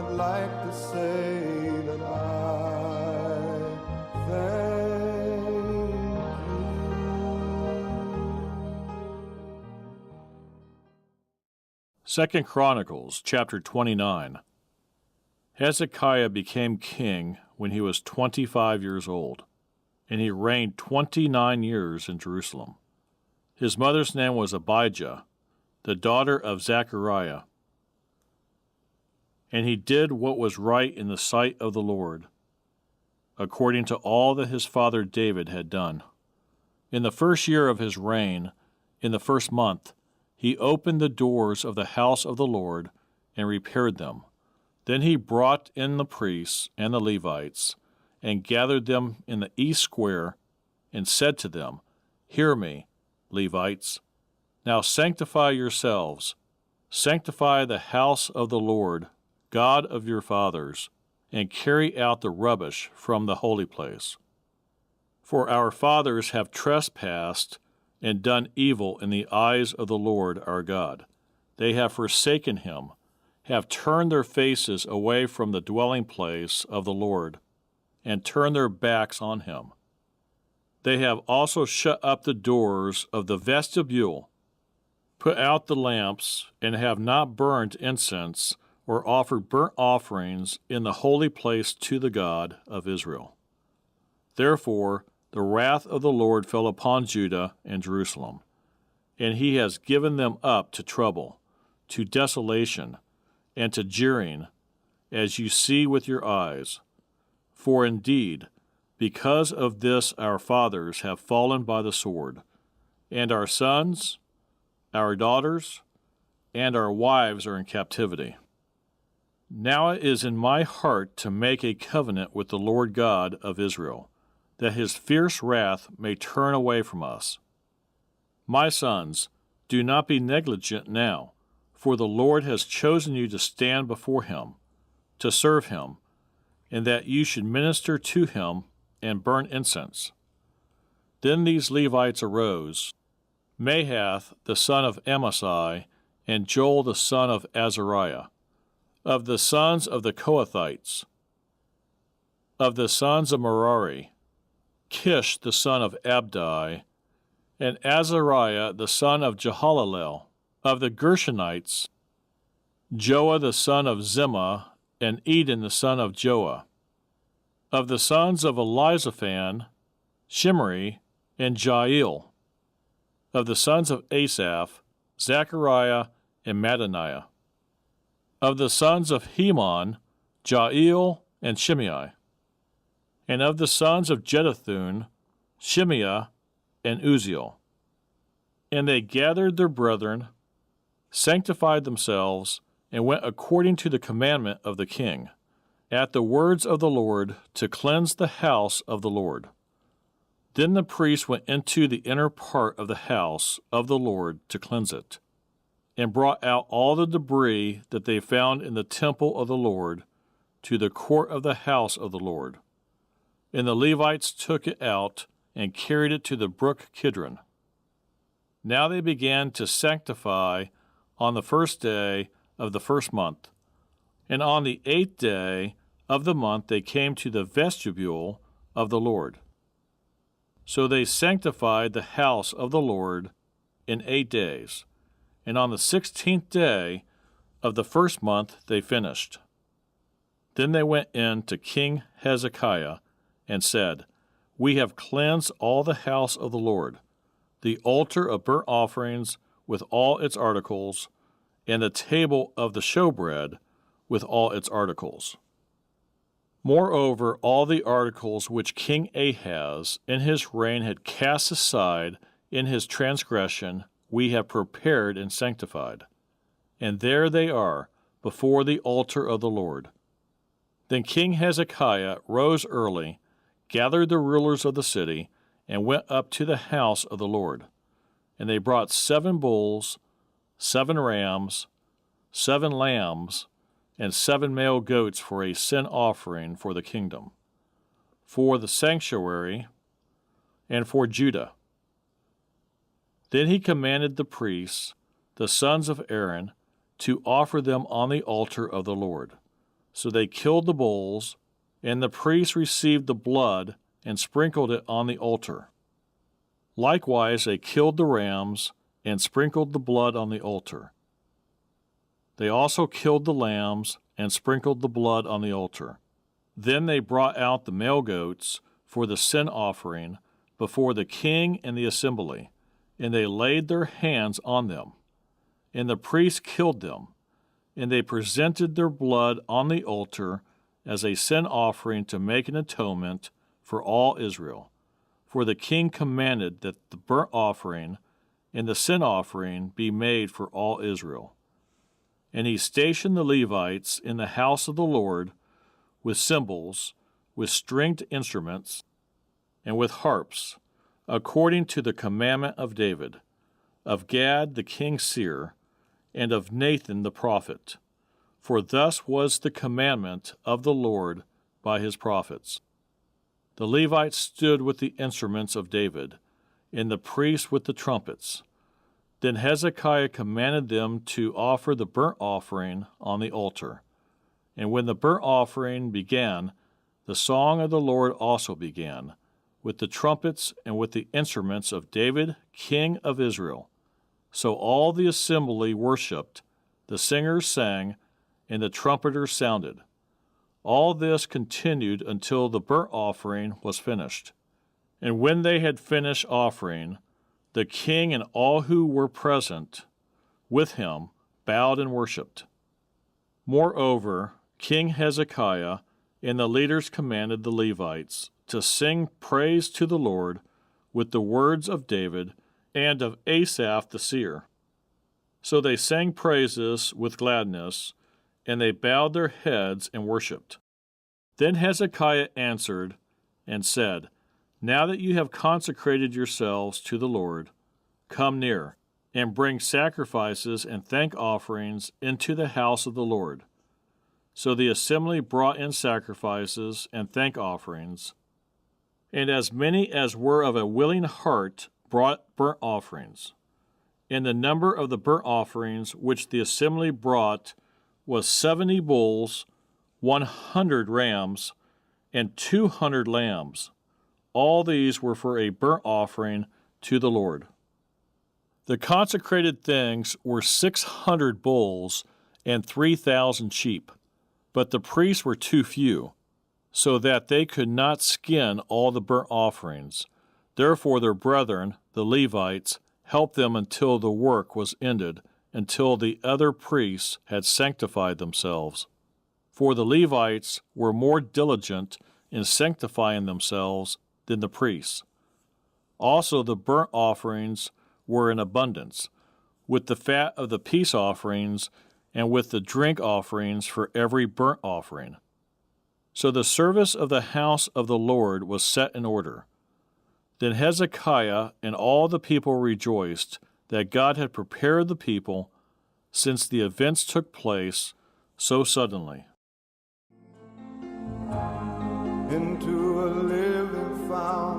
would like to say that I thank you. 2 Chronicles chapter 29. Hezekiah became king when he was 25 years old, and he reigned 29 years in Jerusalem. His mother's name was Abijah, the daughter of Zechariah. And he did what was right in the sight of the Lord, according to all that his father David had done. In the first year of his reign, in the first month, he opened the doors of the house of the Lord and repaired them. Then he brought in the priests and the Levites, and gathered them in the east square, and said to them, Hear me, Levites. Now sanctify yourselves, sanctify the house of the Lord, God of your fathers, and carry out the rubbish from the holy place. For our fathers have trespassed and done evil in the eyes of the Lord our God. They have forsaken him, have turned their faces away from the dwelling place of the Lord, and turned their backs on him. They have also shut up the doors of the vestibule, put out the lamps, and have not burned incense or offered burnt offerings in the holy place to the God of Israel. Therefore, the wrath of the Lord fell upon Judah and Jerusalem, and he has given them up to trouble, to desolation, and to jeering, as you see with your eyes. For indeed, because of this our fathers have fallen by the sword, and our sons, our daughters, and our wives are in captivity. Now it is in my heart to make a covenant with the Lord God of Israel, that his fierce wrath may turn away from us. My sons, do not be negligent now, for the Lord has chosen you to stand before him, to serve him, and that you should minister to him and burn incense. Then these Levites arose, Mahath the son of Amasai, and Joel the son of Azariah, of the sons of the Kohathites, of the sons of Merari, Kish the son of Abdi, and Azariah the son of Jehalalel, of the Gershonites, Joah the son of Zimmah, and Eden the son of Joah. Of the sons of Elizaphan, Shimri, and Jael. Of the sons of Asaph, Zechariah, and Mattaniah. Of the sons of Heman, Jael, and Shimei. And of the sons of Jeduthun, Shimei, and Uzziel. And they gathered their brethren, sanctified themselves, and went according to the commandment of the king, at the words of the Lord, to cleanse the house of the Lord. Then the priests went into the inner part of the house of the Lord to cleanse it, and brought out all the debris that they found in the temple of the Lord to the court of the house of the Lord. And the Levites took it out and carried it to the brook Kidron. Now they began to sanctify on the first day of the first month, and on the 8th day of the month they came to the vestibule of the Lord. So they sanctified the house of the Lord in 8 days, and on the 16th day of the first month they finished. Then they went in to King Hezekiah and said, We have cleansed all the house of the Lord, the altar of burnt offerings with all its articles, and the table of the showbread with all its articles. Moreover, all the articles which King Ahaz in his reign had cast aside in his transgression we have prepared and sanctified. And there they are before the altar of the Lord. Then King Hezekiah rose early, gathered the rulers of the city, and went up to the house of the Lord. And they brought 7 bulls, 7 rams, 7 lambs, and 7 male goats for a sin offering for the kingdom, for the sanctuary, and for Judah. Then he commanded the priests, the sons of Aaron, to offer them on the altar of the Lord, So they killed the bulls, and the priests received the blood and sprinkled it on the altar. Likewise they killed the rams and sprinkled the blood on the altar. They also killed the lambs and sprinkled the blood on the altar. Then they brought out the male goats for the sin offering before the king and the assembly, and they laid their hands on them. And the priests killed them, and they presented their blood on the altar as a sin offering to make an atonement for all Israel. For the king commanded that the burnt offering and the sin offering be made for all Israel. And he stationed the Levites in the house of the Lord with cymbals, with stringed instruments, and with harps, according to the commandment of David, of Gad the king's seer, and of Nathan the prophet. For thus was the commandment of the Lord by his prophets. The Levites stood with the instruments of David, and the priests with the trumpets. Then Hezekiah commanded them to offer the burnt offering on the altar. And when the burnt offering began, the song of the Lord also began, with the trumpets and with the instruments of David, king of Israel. So all the assembly worshipped, the singers sang, and the trumpeters sounded. All this continued until the burnt offering was finished. And when they had finished offering, the king and all who were present with him bowed and worshipped. Moreover, King Hezekiah and the leaders commanded the Levites to sing praise to the Lord with the words of David and of Asaph the seer. So they sang praises with gladness, and they bowed their heads and worshipped. Then Hezekiah answered and said, Now that you have consecrated yourselves to the Lord, come near, and bring sacrifices and thank offerings into the house of the Lord. So the assembly brought in sacrifices and thank offerings, and as many as were of a willing heart brought burnt offerings. And the number of the burnt offerings which the assembly brought was 70 bulls, 100 rams, and 200 lambs. All these were for a burnt offering to the Lord. The consecrated things were 600 bulls and 3,000 sheep, but the priests were too few, so that they could not skin all the burnt offerings. Therefore their brethren, the Levites, helped them until the work was ended, until the other priests had sanctified themselves. For the Levites were more diligent in sanctifying themselves than the priests. Also the burnt offerings were in abundance, with the fat of the peace offerings and with the drink offerings for every burnt offering. So the service of the house of the Lord was set in order. Then Hezekiah and all the people rejoiced that God had prepared the people, since the events took place so suddenly. Into a living fountain.